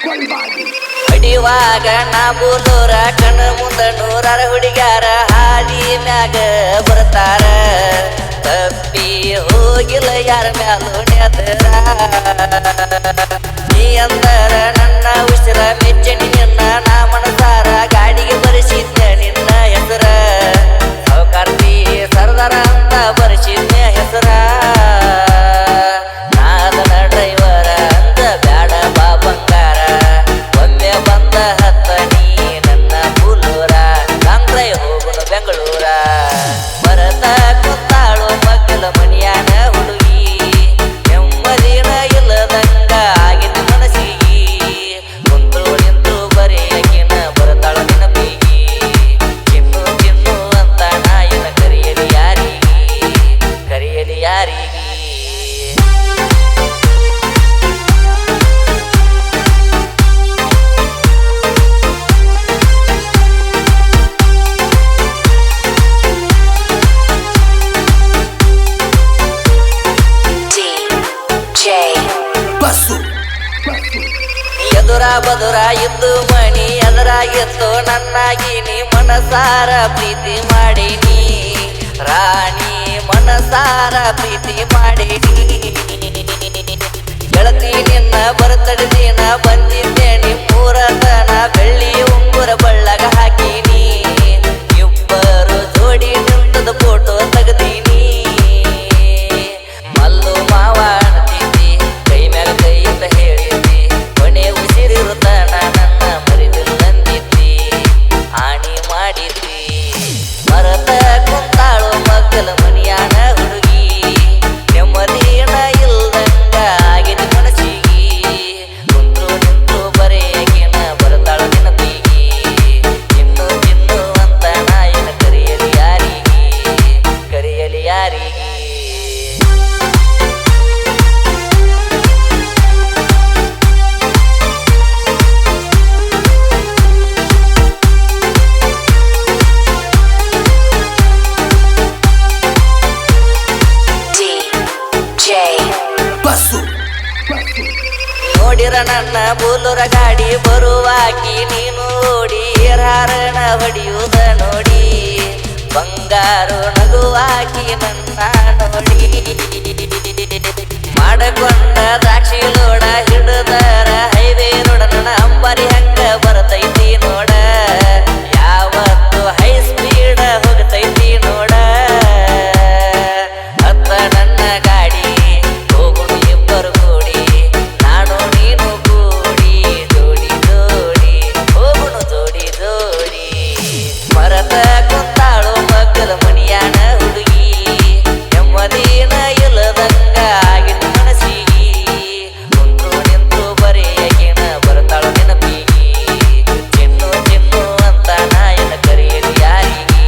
ಹೊಡಿವಾಗ ನಾ ಬೂಲೂರ ಕಣ್ಣು ಮುಂದ ನೂರಾರ ಹುಡುಗ್ಯಾರ ಹಾದಿ ಮ್ಯಾಗ ಬರ್ತಾರ ತಪ್ಪಿ ಹೋಗಿಲ್ಲ ಯಾರ ಮ್ಯಾಲೂ ನೆದರ ನೀ ಅಂದರ ನನ್ನ ಉಸಿರ ಮೆಚ್ಚಣಿ ನಿನ್ನ ನಾ ಮನಸಾರ ಗಾಡಿಗೆ ಬರೆಸಿದ್ದೆ ನಿನ್ನ ಹೆಸರ ಸೌಕಾರ್ತಿ ಸರ್ದಾರ ಅಂತ ಬರೆಸಿದ್ದೆ ಹೆಸರ ನಾದನ ಡ್ರೈವರ ಅಂತ ಬ್ಯಾಡ ಬಾ ಬಂಗಾರ ಒಮ್ಮೆ ಬಂದ ಹತ್ತ ನೀ ನನ್ನ ಬೂಲೂರ ಕಾಂಗ್ರೈ ಹೋಗುನು ಬೆಂಗಳೂರ ಮರತ ಕುತ್ತಾಳು ಮಗ್ಗಲ ಮನಿಯಾನ ಹುಡುಗಿ ನೆಮ್ಮದಿನ ಇಲ್ಲದಂಗ ಆಗಿನ ಮನಸ್ಸಿಗಿ ಕುಂತು ನಿಂತು ಬರೆಯಕಿನ ಬರ್ತಾಳ ನೆನಪಿಗಿ ಚಿನ್ನು ಚಿನ್ನು ಅಂತ ನಾಯಿನ ಕರೆಯಲಿ ಯಾರಿಗಿ ಎದುರ ಬದುರ ಇದ್ದು ಮಣಿ ಎದುರಾಗಿತ್ತು ನನ್ನಾಗಿ ನೀ ಮನಸಾರ ಪ್ರೀತಿ ಮಾಡೀನಿ ರಾಣಿ ಮನಸಾರ ಪ್ರೀತಿ ಮಾಡೀನಿ ಗೆಳತಿ ನಿನ್ನ ಬರ್ತಡ ದಿನ ಬಂದಿದ್ದೆ ನಿಮ್ಮೂರ ತನ ಬೆಳ್ಳಿ ಉಂಗುರ ಬಳ್ಳಗ ಹಾಕೀನಿ ಇಬ್ಬರು ಜೋಡಿ ನಿಂತದ ಫೋಟೋ ತೆಗ್ದೀನಿ ಮಲ್ಲು ಮಾವ ಅಣ್ತಿದ್ದಿ ಕೈ ಮ್ಯಾಗ ಕೈ ಅಂತ ಹೇಳಿದ್ದಿ ಕೊನೆ ಉಸಿರಿರುತ್ತಾನ ನನ್ನ ಮರಿದಿಲ್ಲಂದಿದ್ದಿ ಆಣಿ ಮಾಡಿದ್ದಿ ಮರತ ಕುಂತಾಳು ಮಗ್ಗಲ ಮನಿಯಾನ ಹುಡುಗಿ ನೆಮ್ಮದಿನ ಇಲ್ದಂಗ ಆಗಿದ ಮನಸ್ಸಿಗಿ ಕುಂತ್ರು ನಿಂತ್ರು ಬರೆಯಕಿನ ಬರ್ತಾಳ ನೆನಪಿಗಿ ಚಿನ್ನು ಚಿನ್ನು ಅಂತ ನಾಯಿನ ಕರೆಯಲಿ ಯಾರಿಗಿ ನೋಡಿರ ನನ್ನ ಬೂಲೂರ ಗಾಡಿ ಬರುವಾಕಿ ನೀನು ಓಡಿ ಹಾರಣ ಹೊಡಿಯುವುದ ನೋಡಿ ಬಂಗಾರು ನಗುವಾಕಿ ನನ್ನ ನೋಡಿ ಮಾಡಕೊಂಡ ದ್ರಾಕ್ಷಿ ಲೋಡ ಹಿಡಿದರ ಹೈವೇ ರೋಡ ನನ್ನ ಅಂಬಾರಿ ಹಂಗ ಬರ್ತೈತಿ ನೋಡ ಯಾವತ್ತು ಹೈ ಸ್ಪೀಡ್ ಹೋಗತೈತಿ ನೋಡ ಹತ್ತ ನನ್ನ ಗಾಡಿ ಹೋಗುನು ಇಬ್ಬರು ಕೂಡಿ ನಾನು ನೀನು ಕೂಡಿ ಜೋಡಿ ಜೋಡಿ ಹೋಗುನು ಜೋಡಿ ಜೋಡಿ ಮರತ ಕುಂತಾಳು ಮಗ್ಗಲ ಮನಿಯಾನ ಹುಡುಗಿ ನೆಮ್ಮದಿನ ಇಲ್ಲದಂಗ ಆಗಿನ ಮನಸ್ಸಿಗಿ ಕುಂತ್ರು ನಿಂತು ಬರೆಯಕಿನ ಬರ್ತಾಳ ನೆನಪಿಗಿ ಚಿನ್ನು ಚಿನ್ನು ಅಂತ ನಾಯನ ಕರೆಯಲಿ ಯಾರಿಗಿ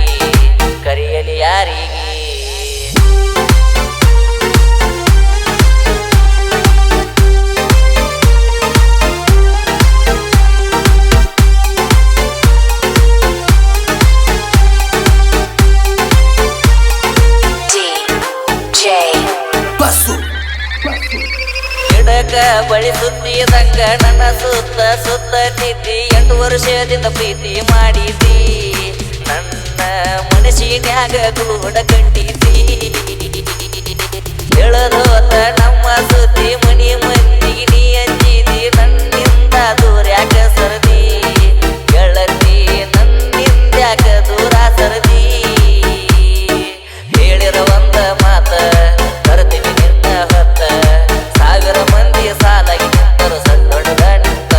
ಗಿಡಕ ಬಳಿ ಸುತ್ತಿದಂಗ ನನ್ನ ಸುತ್ತ ಸುತ್ತ ನಿದ್ದಿ 8 ವರ್ಷದಿಂದ ಪ್ರೀತಿ ಮಾಡಿದಿ ನನ್ನ ಮನಸ್ಸಿನ್ಯಾಗ ಗೂಡ ಕಂಡಿದ್ದಿ ಹೇಳದೋತ ನಮ್ಮ ಸುದ್ದಿ ಮನಿ ಮಂದಿಗೆ ನೀ ಅಂಜಿದಿ ನನ್ನಿಂದ ದೂರ ಯಾಕ ಸರದಿ ಗೆಳತಿ ನನ್ನಿಂದ ಯಾಕ ದೂರ ಸರದಿ ಹೇಳಿರ ಒಂದ ಮಾತ ತರ್ತೀನಿ ನಿನ್ನ ಹೊತ್ತ ಸಾವಿರ ಮಂದಿ ಸಾಲಾಗಿ ನಿಂತರು ಸಣ್ಣೊಡದ ನಿಂತ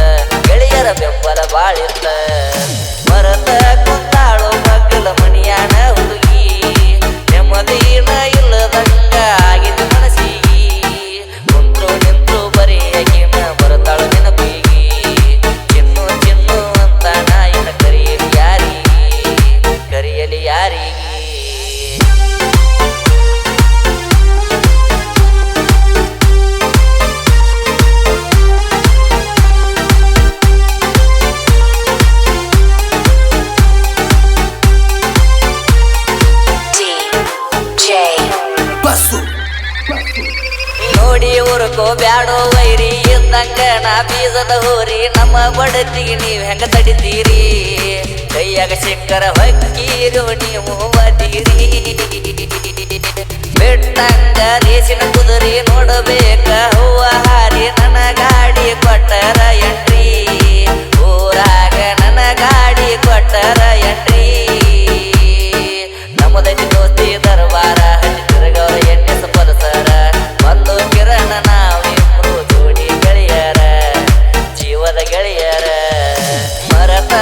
ಗೆಳೆಯರ ಬೆಂಬಲ ಬಾಳಿತ್ತ ಮರತ ಕುಂತಾಳು ಮಗ್ಗಲ ಮನಿಯಾನ ಹುಡುಗಿ ನೆಮ್ಮದಿನ ಇಲ್ಲದಂಗ ಆಗಿದ ಮನಸ್ಸಿಗಿ ಕುಂತ್ರು ನಿಂತ್ರು ಬರೆಯಕಿನ ಬರ್ತಾಳ ನೆನಪಿಗಿ ಚಿನ್ನು ಚಿನ್ನು ಅಂತ ನಾಯಿನ ಕರೆಯಲಿ ಯಾರಿಗಿ ನೋಡಿ ಊರ್ಕೋ ಬ್ಯಾಡೋ ವೈರಿ ಇದ್ದಂಗ ನಾ ಬೀಜದ ಹೋರಿ ನಮ್ಮ ನಮ್ಮ ಬಡತಿಗೆ ನೀವ್ ಹೆಂಗ ತಡಿತೀರಿ ಕೈಯಾಗ ಸಿಕ್ಕರ ಹೊಕ್ಕೀರು ನೀವು ಅದಿರಿ ಬೆಟ್ಟಂಗ ದೇಶಿನ ಕುದುರಿ ನೋಡಬೇಕ ಹೂವ ಹಾರಿ ನನ್ನ ಗಾಡಿ ಕೊಟ್ಟರ ಎಂಟ್ರಿ ಊರಾಗ ನನ್ನ ಗಾಡಿ ಕೊಟ್ಟರ ಎಂಟ್ರಿ ನಮ್ಮದೈತಿ ದೋಸ್ತಿ ದರ್ಬಾರ ಹಚ್ಚಿ ತಿರುಗವ್ರ ಎಣ್ಣೆಸ ಪರಸರ ಒಂದು ಕಿರಣ ನಾವಿಬ್ರು ಜೋಡಿ ಗೆಳೆಯರ ಜೀವದ ಗೆಳೆಯರ ಮರತ